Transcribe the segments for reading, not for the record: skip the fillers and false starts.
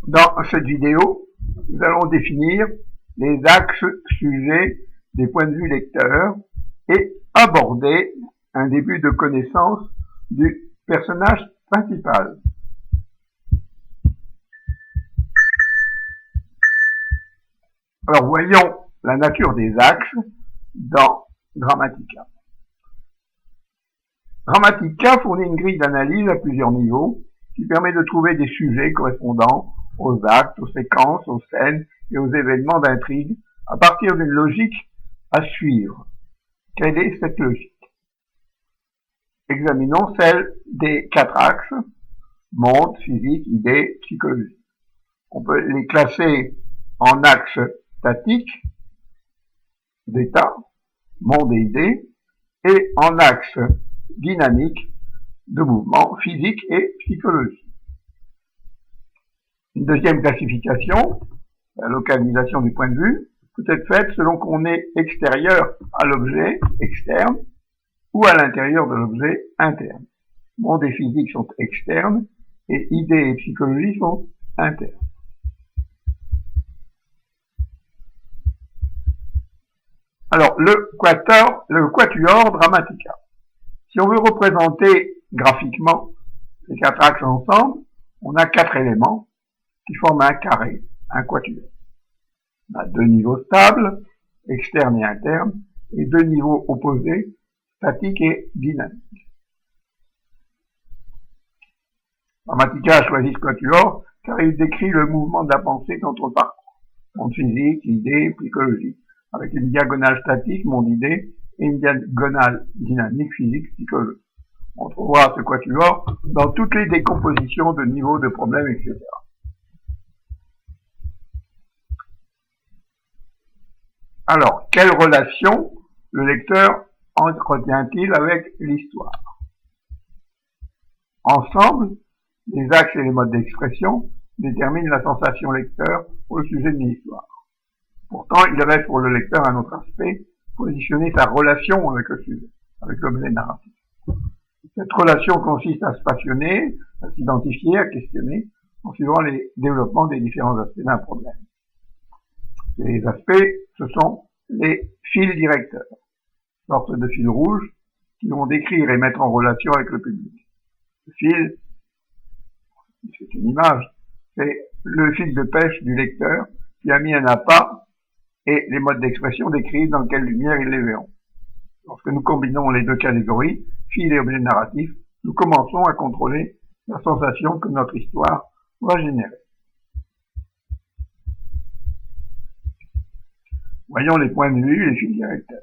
Dans cette vidéo, nous allons définir les axes sujets des points de vue lecteurs et aborder un début de connaissance du personnage principal. Alors voyons la nature des axes dans Grammatica. Grammatica fournit une grille d'analyse à plusieurs niveaux qui permet de trouver des sujets correspondant aux actes, aux séquences, aux scènes et aux événements d'intrigue à partir d'une logique à suivre. Quelle est cette logique? Examinons celle des 4 axes, monde, physique, idée, psychologie. On peut les classer en axes statiques, d'état, monde et idée, et en axes dynamiques, de mouvement, physique et psychologie. Une deuxième classification, la localisation du point de vue, peut être faite selon qu'on est extérieur à l'objet, externe, ou à l'intérieur de l'objet, interne. Monde et physique sont externes, et idées et psychologie sont internes. Alors, le quatuor Grammatica. Si on veut représenter graphiquement les 4 axes ensemble, on a 4 éléments qui forment un carré, un quatuor. On a 2 niveaux stables, externes et internes, et 2 niveaux opposés, statiques et dynamiques. Grammatica a choisi ce quatuor car il décrit le mouvement de la pensée dans le parcours. Monde physique, idée, psychologie, avec une diagonale statique, monde idée, et une diagonale dynamique, physique, psychologie. On trouvera ce quatuor dans toutes les décompositions de niveaux de problèmes, etc. Alors, quelle relation le lecteur entretient-il avec l'histoire? Ensemble, les axes et les modes d'expression déterminent la sensation lecteur au sujet d'une histoire. Pourtant, il reste pour le lecteur un autre aspect, positionner sa relation avec le sujet, avec l'objet narratif. Cette relation consiste à se passionner, à s'identifier, à questionner, en suivant les développements des différents aspects d'un problème. Les aspects, ce sont les fils directeurs, sorte de fils rouges qui vont décrire et mettre en relation avec le public. Le fil, c'est une image, c'est le fil de pêche du lecteur qui a mis un appât et les modes d'expression décrits dans quelle lumière ils les verront. Lorsque nous combinons les 2 catégories, fil et objet narratif, nous commençons à contrôler la sensation que notre histoire va générer. Voyons les points de vue et les fils directeurs.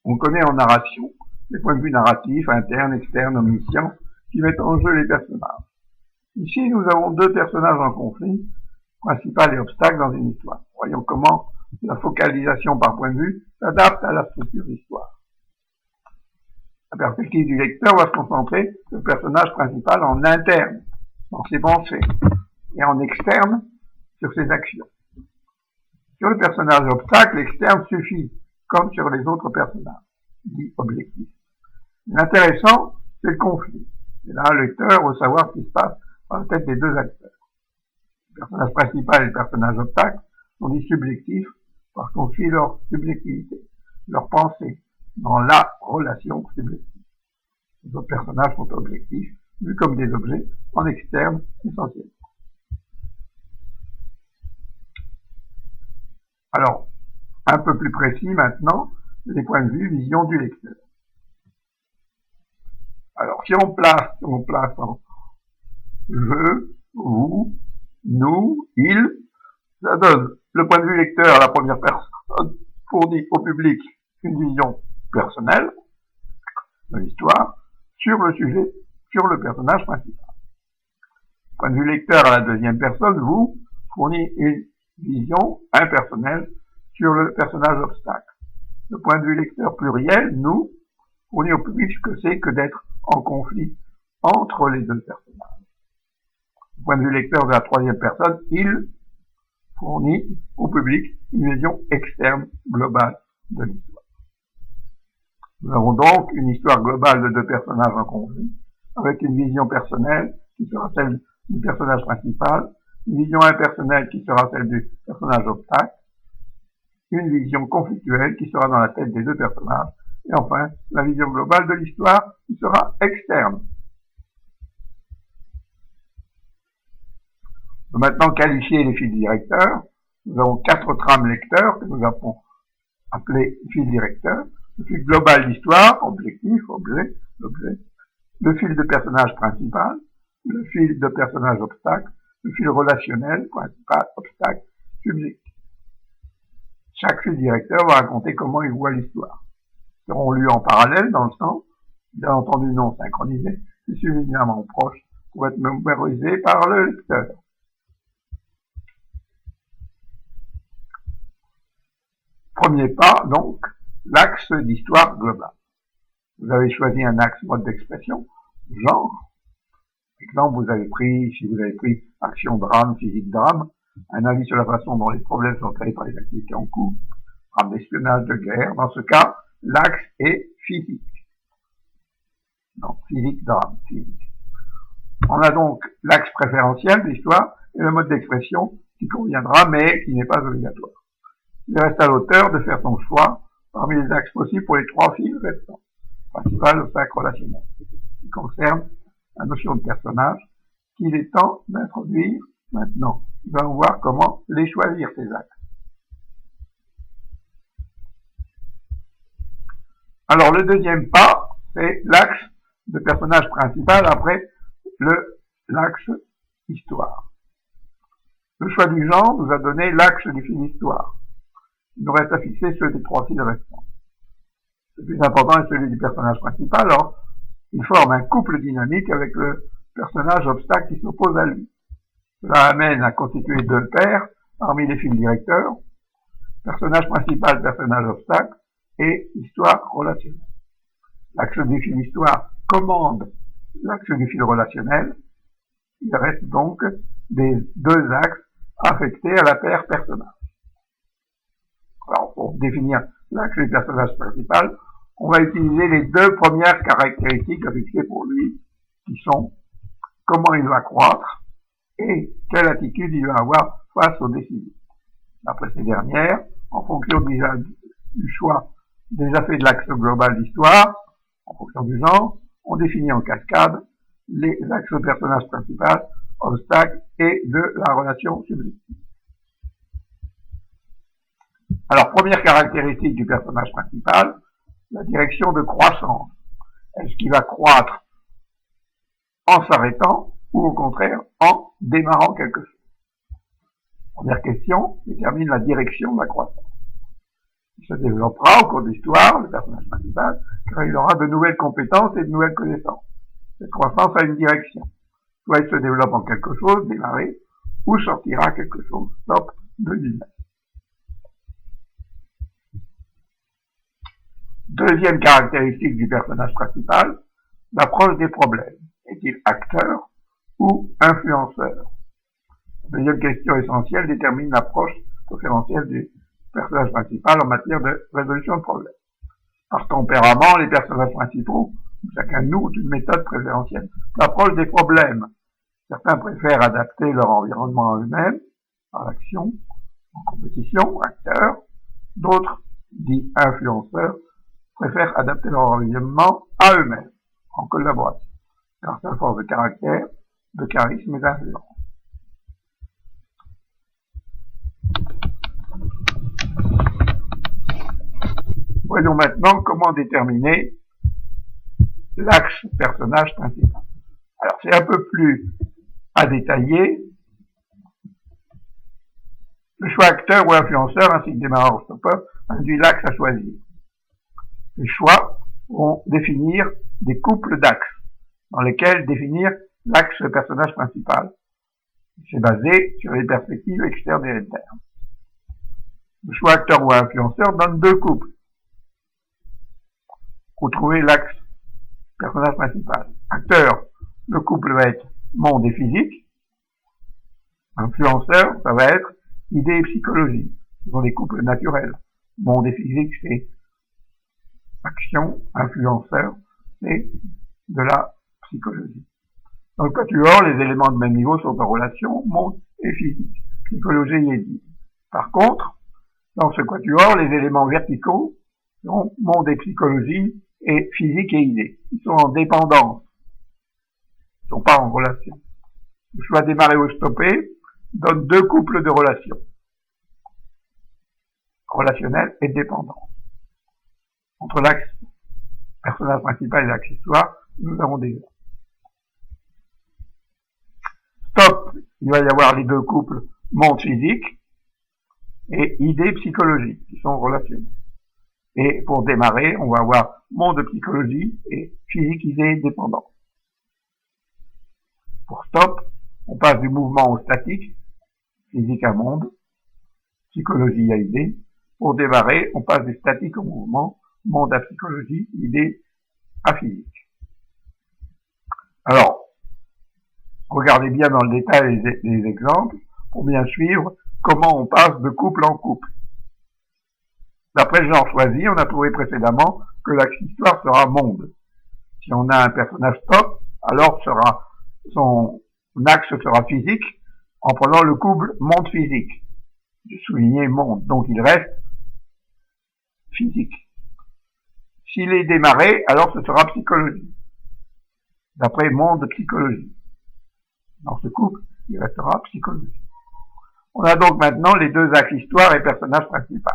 On connaît en narration les points de vue narratifs, internes, externes, omniscients, qui mettent en jeu les personnages. Ici, nous avons 2 personnages en conflit, principal et obstacle dans une histoire. Voyons comment la focalisation par point de vue s'adapte à la structure d'histoire. La perspective du lecteur va se concentrer sur le personnage principal en interne, dans ses pensées, et en externe, sur ses actions. Sur le personnage obstacle, l'externe suffit, comme sur les autres personnages, dit objectif. L'intéressant, c'est le conflit. Et là, le lecteur veut savoir ce qui se passe dans la tête des 2 acteurs. Le personnage principal et le personnage obstacle sont dits subjectifs parce qu'on suit leur subjectivité, leur pensée, dans la relation subjective. Les autres personnages sont objectifs, vus comme des objets en externe essentiellement. Alors, un peu plus précis maintenant, les points de vue, vision du lecteur. Alors, si on place en je, vous, nous, il, ça donne le point de vue lecteur à la première personne, fournit au public une vision personnelle de l'histoire sur le sujet, sur le personnage principal. Le point de vue lecteur à la deuxième personne, vous, fournit une vision impersonnelle sur le personnage obstacle. Le point de vue lecteur pluriel, nous, fournit au public ce que c'est que d'être en conflit entre les 2 personnages. Le point de vue lecteur de la troisième personne, il fournit au public une vision externe globale de l'histoire. Nous avons donc une histoire globale de 2 personnages en conflit, avec une vision personnelle qui sera celle du personnage principal une vision impersonnelle qui sera celle du personnage obstacle, une vision conflictuelle qui sera dans la tête des deux personnages, et enfin, la vision globale de l'histoire qui sera externe. On va maintenant qualifier les fils directeurs. Nous avons 4 trames lecteurs que nous avons appelés fils directeurs. Le fil global d'histoire, objectif, objet, le fil de personnage principal, le fil de personnage obstacle, le fil relationnel, principal, obstacle, subjectif. Chaque fil directeur va raconter comment il voit l'histoire. Ils seront lus en parallèle dans le sens, bien entendu non synchronisés, mais suffisamment proches pour être mémorisés par le lecteur. Premier pas, donc, l'axe d'histoire globale. Vous avez choisi un axe mode d'expression, genre. Par exemple, si vous avez pris action, drame, physique, drame, un avis sur la façon dont les problèmes sont créés par les activités en cours, drame d'espionnage, de guerre. Dans ce cas, l'axe est physique. Donc, physique, drame, physique. On a donc l'axe préférentiel de l'histoire et le mode d'expression qui conviendra, mais qui n'est pas obligatoire. Il reste à l'auteur de faire son choix parmi les axes possibles pour les 3 fils restants, principal, obstacle, relationnel, qui concerne la notion de personnage, qu'il est temps d'introduire maintenant. Nous allons voir comment les choisir, ces axes. Alors, le deuxième pas, c'est l'axe de personnage principal après l'axe histoire. Le choix du genre nous a donné l'axe du fil histoire. Il nous reste à fixer ceux des 3 fils restants. Le plus important est celui du personnage principal. Alors, il forme un couple dynamique avec le personnage obstacle qui s'oppose à lui. Cela amène à constituer 2 paires parmi les fils directeurs, personnage principal, personnage obstacle, et histoire relationnelle. L'axe du fil histoire commande l'axe du fil relationnel. Il reste donc des 2 axes affectés à la paire personnage. Alors, pour définir l'axe du personnage principal, on va utiliser les 2 premières caractéristiques à fixer pour lui, qui sont comment il va croître et quelle attitude il va avoir face aux décisions. D'après ces dernières, en fonction du choix déjà fait de l'axe global d'histoire, en fonction du genre, on définit en cascade les axes de personnage principal, obstacle et de la relation subjective. Alors, première caractéristique du personnage principal, la direction de croissance. Est-ce qu'il va croître en s'arrêtant ou au contraire en démarrant quelque chose? Première question détermine la direction de la croissance. Il se développera au cours de l'histoire, le personnage principal, car il aura de nouvelles compétences et de nouvelles connaissances. Cette croissance a une direction. Soit il se développe en quelque chose, démarrer, ou sortira quelque chose, stop, de lui-même. Deuxième caractéristique du personnage principal, l'approche des problèmes. Est-il acteur ou influenceur? La deuxième question essentielle détermine l'approche préférentielle du personnage principal en matière de résolution de problèmes. Par tempérament, les personnages principaux, chacun de nous, ont une méthode préférentielle. L'approche des problèmes. Certains préfèrent adapter leur environnement à eux-mêmes, par l'action, en compétition, acteurs. D'autres, dits influenceurs, préfèrent adapter leur environnement à eux-mêmes, en collaboration, grâce à la force de caractère, de charisme et d'influence. Voyons maintenant comment déterminer l'axe personnage principal. Alors, c'est un peu plus à détailler. Le choix acteur ou influenceur, ainsi que démarreur ou stoppeur, induit l'axe à choisir. Les choix vont définir des couples d'axes, dans lesquels définir l'axe personnage principal. C'est basé sur les perspectives externes et internes. Le choix acteur ou influenceur donne 2 couples. Pour trouver l'axe personnage principal. Acteur, le couple va être monde et physique. Influenceur, ça va être idée et psychologie. Ce sont des couples naturels. Monde et physique, c'est action. Influenceur, c'est de la psychologie. Dans le quatuor, les éléments de même niveau sont en relation, monde et physique. Psychologie et idée. Par contre, dans ce quatuor, les éléments verticaux sont monde et psychologie et physique et idée. Ils sont en dépendance. Ils ne sont pas en relation. Le choix démarrer ou stopper donne deux couples de relations. Relationnel et dépendant. Entre l'axe personnage principal et l'axe histoire, nous avons déjà. Stop, il va y avoir les deux couples monde physique et idée psychologie qui sont relationnels. Et pour démarrer, on va avoir monde psychologie et physique idée dépendant. Pour stop, on passe du mouvement au statique, physique à monde, psychologie à idée. Pour démarrer, on passe du statique au mouvement, monde à psychologie, idée à physique. Alors, regardez bien dans le détail les exemples pour bien suivre comment on passe de couple en couple. D'après le genre choisi, on a trouvé précédemment que l'axe histoire sera monde. Si on a un personnage stop, alors son axe sera physique en prenant le couple monde physique. J'ai souligné monde, donc il reste physique. S'il est démarré, alors ce sera psychologie. D'après monde psychologie. Dans ce couple, il restera psychologie. On a donc maintenant les deux axes histoire et personnage principal.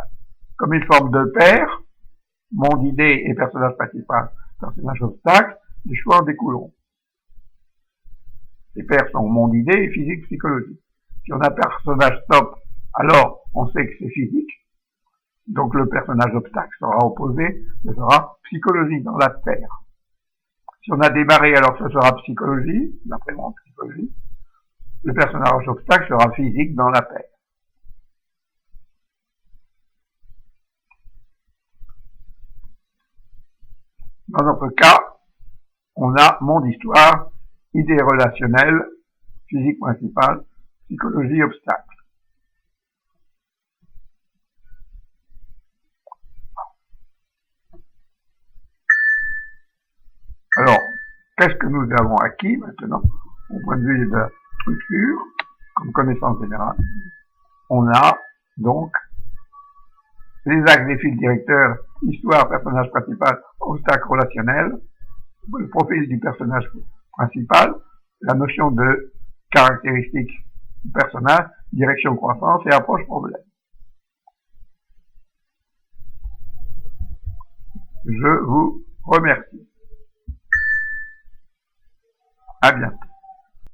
Comme ils forment deux paires, monde idée et personnage principal, personnage obstacle, les choix en découleront. Les paires sont monde idée et physique psychologie. Si on a personnage stop, alors on sait que c'est physique. Donc le personnage obstacle sera opposé, ce sera psychologie dans la paire. Si on a démarré, alors ce sera psychologie, d'après mon psychologie. Le personnage obstacle sera physique dans la paire. Dans notre cas, on a monde histoire, idée relationnelle, physique principale, psychologie obstacle. Alors, qu'est-ce que nous avons acquis maintenant, au point de vue de la structure, comme connaissance générale? On a donc les axes des fils directeurs, histoire, personnage principal, obstacle relationnel, le profil du personnage principal, la notion de caractéristique du personnage, direction croissance et approche problème. Je vous remercie. À bientôt.